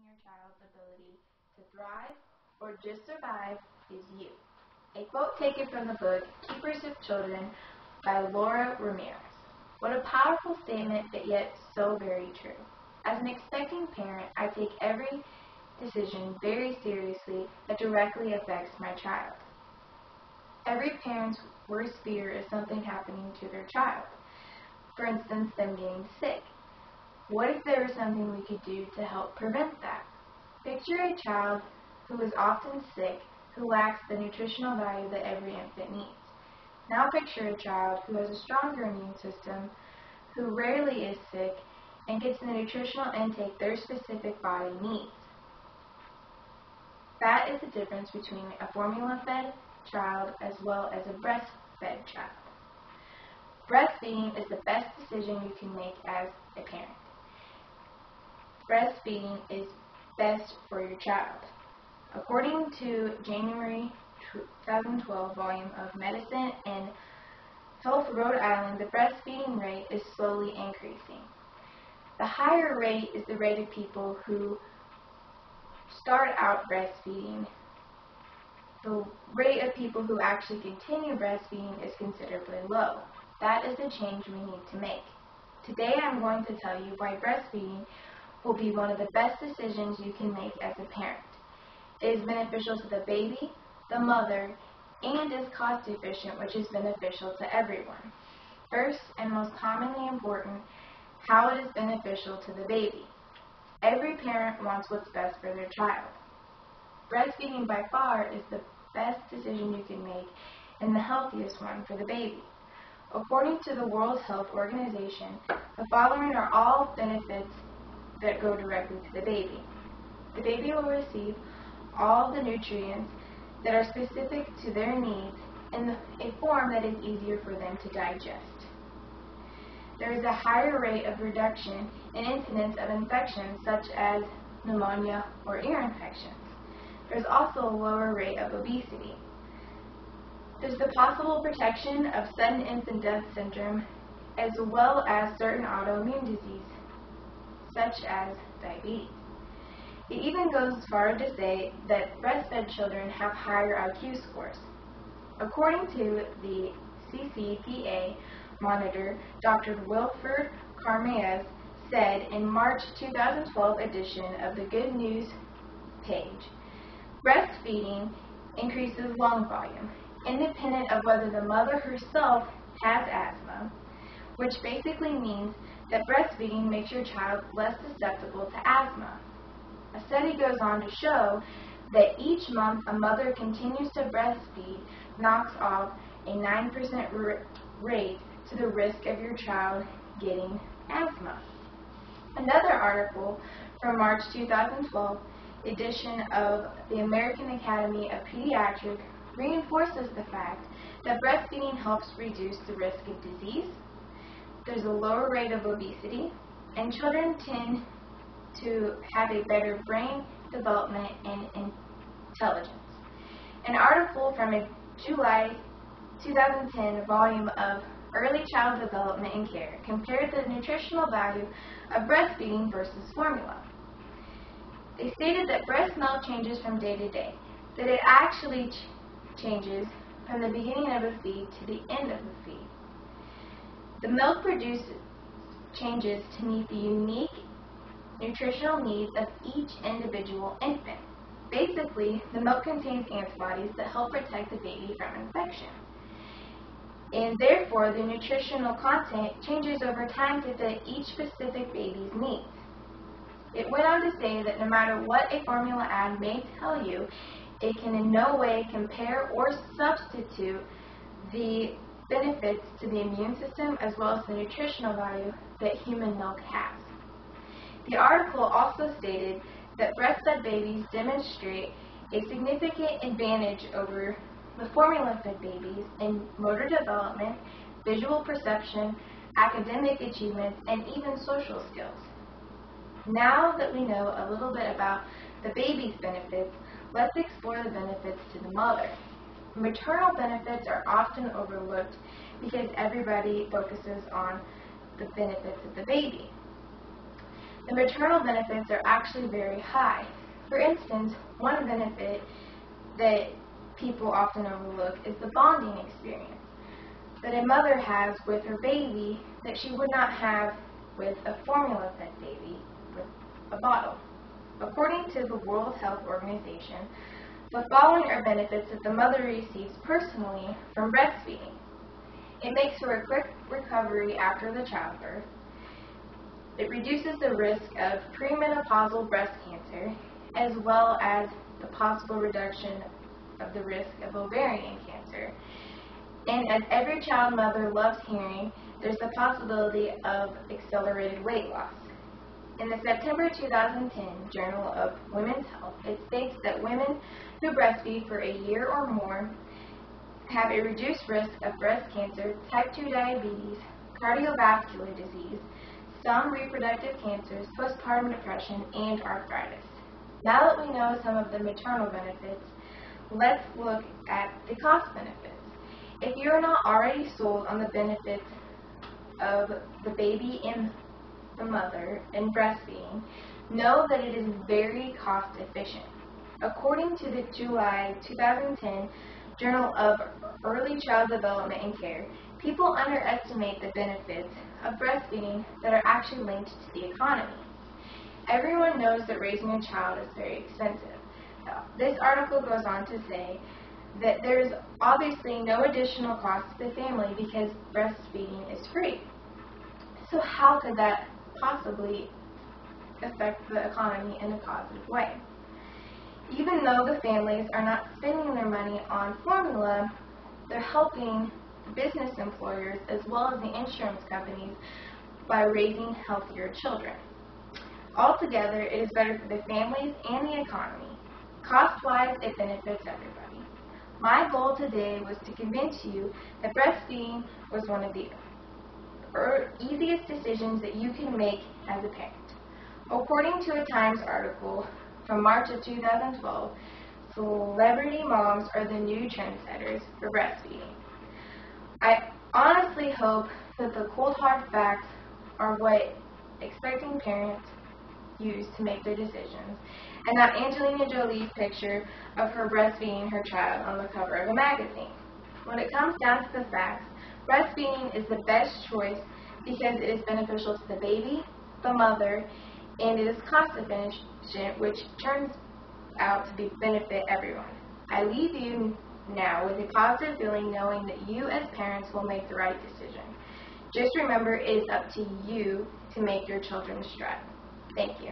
your child's ability to thrive or just survive is you. A quote taken from the book Keepers of Children by Laura Ramirez. What a powerful statement, but yet so very true. As an expecting parent, I take every decision very seriously that directly affects my child. Every parent's worst fear is something happening to their child. For instance, them getting sick. What if there was something we could do to help prevent that? Picture a child who is often sick, who lacks the nutritional value that every infant needs. Now picture a child who has a stronger immune system, who rarely is sick, and gets the nutritional intake their specific body needs. That is the difference between a formula-fed child as well as a breastfed child. Breastfeeding is the best decision you can make as a parent. Breastfeeding is best for your child. According to January 2012 volume of Medicine and Health Rhode Island, the breastfeeding rate is slowly increasing. The higher rate is the rate of people who start out breastfeeding. The rate of people who actually continue breastfeeding is considerably low. That is the change we need to make. Today I'm going to tell you why breastfeeding will be one of the best decisions you can make as a parent. It is beneficial to the baby, the mother, and is cost efficient, which is beneficial to everyone. First, and most commonly important, how it is beneficial to the baby. Every parent wants what's best for their child. Breastfeeding by far is the best decision you can make and the healthiest one for the baby. According to the World Health Organization, the following are all benefits that go directly to the baby. The baby will receive all the nutrients that are specific to their needs in a form that is easier for them to digest. There is a higher rate of reduction in incidence of infections such as pneumonia or ear infections. There's also a lower rate of obesity. There's the possible protection of sudden infant death syndrome as well as certain autoimmune diseases such as diabetes. It even goes as far to say that breastfed children have higher IQ scores. According to the CCPA monitor, Dr. Wilfred Carmez said in March 2012 edition of the Good News page, breastfeeding increases lung volume, independent of whether the mother herself has asthma, which basically means that breastfeeding makes your child less susceptible to asthma. A study goes on to show that each month a mother continues to breastfeed knocks off a 9% rate to the risk of your child getting asthma. Another article from March 2012 edition of the American Academy of Pediatrics reinforces the fact that breastfeeding helps reduce the risk of disease. There's a lower rate of obesity, and children tend to have a better brain development and intelligence. An article from a July 2010 volume of Early Child Development and Care compared the nutritional value of breastfeeding versus formula. They stated that breast milk changes from day to day, that it actually changes from the beginning of a feed to the end of the feed. The milk produced changes to meet the unique nutritional needs of each individual infant. Basically, the milk contains antibodies that help protect the baby from infection. And therefore, the nutritional content changes over time to fit each specific baby's needs. It went on to say that no matter what a formula ad may tell you, it can in no way compare or substitute the benefits to the immune system as well as the nutritional value that human milk has. The article also stated that breastfed babies demonstrate a significant advantage over the formula-fed babies in motor development, visual perception, academic achievements, and even social skills. Now that we know a little bit about the baby's benefits, let's explore the benefits to the mother. Maternal benefits are often overlooked because everybody focuses on the benefits of the baby. the maternal benefits are actually very high. For instance, one benefit that people often overlook is the bonding experience that a mother has with her baby that she would not have with a formula-fed baby with a bottle. According to the World Health Organization, the following are benefits that the mother receives personally from breastfeeding. It makes for a quick recovery after the childbirth. It reduces the risk of premenopausal breast cancer, as well as the possible reduction of the risk of ovarian cancer. And as every child mother loves hearing, there's the possibility of accelerated weight loss. In the September 2010 Journal of Women's Health, it states that women who breastfeed for a year or more have a reduced risk of breast cancer, type 2 diabetes, cardiovascular disease, some reproductive cancers, postpartum depression, and arthritis. Now that we know some of the maternal benefits, let's look at the cost benefits. If you are not already sold on the benefits of the baby and the mother and breastfeeding, know that it is very cost efficient. According to the July 2010 Journal of Early Child Development and Care, people underestimate the benefits of breastfeeding that are actually linked to the economy. Everyone knows that raising a child is very expensive. This article goes on to say that there is obviously no additional cost to the family because breastfeeding is free. So how could that possibly affect the economy in a positive way? Even though the families are not spending their money on formula, they're helping business employers as well as the insurance companies by raising healthier children. Altogether, it is better for the families and the economy. Cost-wise, it benefits everybody. My goal today was to convince you that breastfeeding was one of the easiest decisions that you can make as a parent. According to a Times article from March of 2012, celebrity moms are the new trendsetters for breastfeeding. I honestly hope that the cold hard facts are what expecting parents use to make their decisions, and not Angelina Jolie's picture of her breastfeeding her child on the cover of a magazine. When it comes down to the facts, breastfeeding is the best choice because it is beneficial to the baby, the mother, and it is cost efficient, which turns out to benefit everyone. I leave you now with a positive feeling knowing that you as parents will make the right decision. Just remember, it is up to you to make your children strive. Thank you.